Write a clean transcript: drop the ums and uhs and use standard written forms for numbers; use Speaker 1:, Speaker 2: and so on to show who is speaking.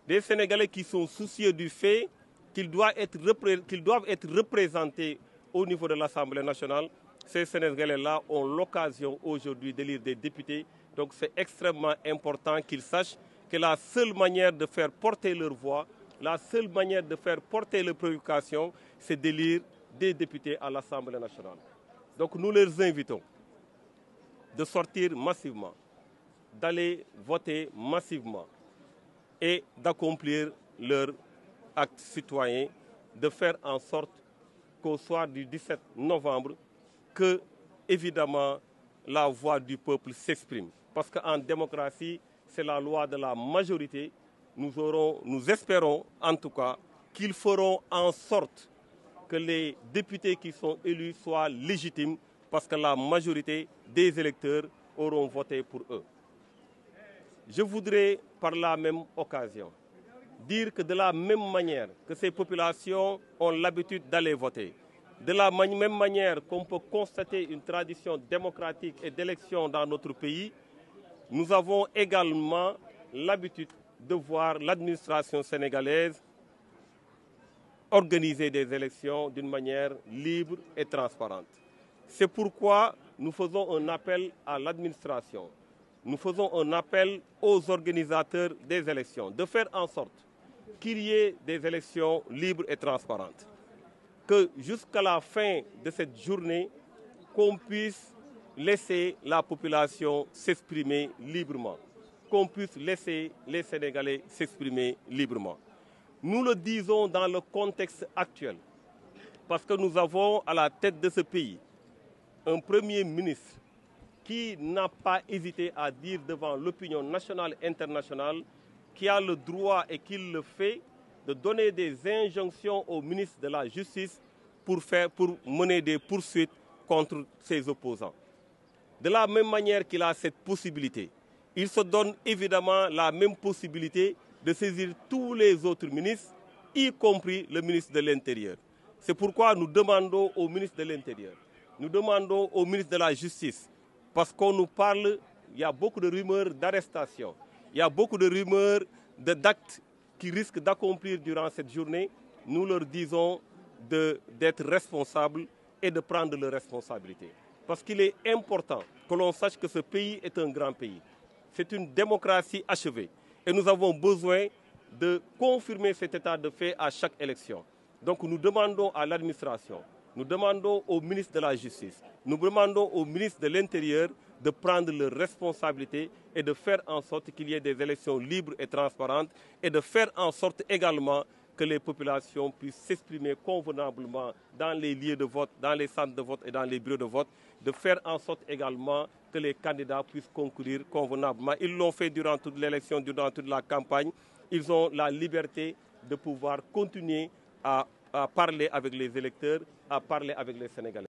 Speaker 1: des Sénégalais qui sont soucieux du fait qu'ils doivent être représentés au niveau de l'Assemblée nationale. Ces Sénégalais-là ont l'occasion aujourd'hui d'élire des députés. Donc c'est extrêmement important qu'ils sachent que la seule manière de faire porter leur voix, la seule manière de faire porter leurs préoccupations, c'est d'élire des députés à l'Assemblée nationale. Donc nous les invitons de sortir massivement, d'aller voter massivement et d'accomplir leur acte citoyen, de faire en sorte qu'au soir du 17 novembre, que, évidemment, la voix du peuple s'exprime. Parce qu'en démocratie, c'est la loi de la majorité. Nous espérons, en tout cas, qu'ils feront en sorte que les députés qui sont élus soient légitimes, parce que la majorité des électeurs auront voté pour eux. Je voudrais, par la même occasion, dire que de la même manière que ces populations ont l'habitude d'aller voter, de la même manière qu'on peut constater une tradition démocratique et d'élection dans notre pays, nous avons également l'habitude de voir l'administration sénégalaise organiser des élections d'une manière libre et transparente. C'est pourquoi nous faisons un appel à l'administration, nous faisons un appel aux organisateurs des élections de faire en sorte qu'il y ait des élections libres et transparentes. Que jusqu'à la fin de cette journée, qu'on puisse laisser la population s'exprimer librement, qu'on puisse laisser les Sénégalais s'exprimer librement. Nous le disons dans le contexte actuel, parce que nous avons à la tête de ce pays un Premier ministre qui n'a pas hésité à dire devant l'opinion nationale et internationale qui a le droit et qu'il le fait de donner des injonctions au ministre de la Justice pour mener des poursuites contre ses opposants. De la même manière qu'il a cette possibilité, il se donne évidemment la même possibilité de saisir tous les autres ministres, y compris le ministre de l'Intérieur. C'est pourquoi nous demandons au ministre de l'Intérieur, nous demandons au ministre de la Justice, parce qu'on nous parle, il y a beaucoup de rumeurs d'arrestation, il y a beaucoup de rumeurs d'actes qui risquent d'accomplir durant cette journée. Nous leur disons d'être responsables et de prendre leurs responsabilités. Parce qu'il est important que l'on sache que ce pays est un grand pays. C'est une démocratie achevée. Et nous avons besoin de confirmer cet état de fait à chaque élection. Donc nous demandons à l'administration, nous demandons au ministre de la Justice, nous demandons au ministre de l'Intérieur de prendre leurs responsabilités et de faire en sorte qu'il y ait des élections libres et transparentes et de faire en sorte également que les populations puissent s'exprimer convenablement dans les lieux de vote, dans les centres de vote et dans les bureaux de vote, de faire en sorte également que les candidats puissent concourir convenablement. Ils l'ont fait durant toute l'élection, durant toute la campagne. Ils ont la liberté de pouvoir continuer à parler avec les électeurs, à parler avec les Sénégalais.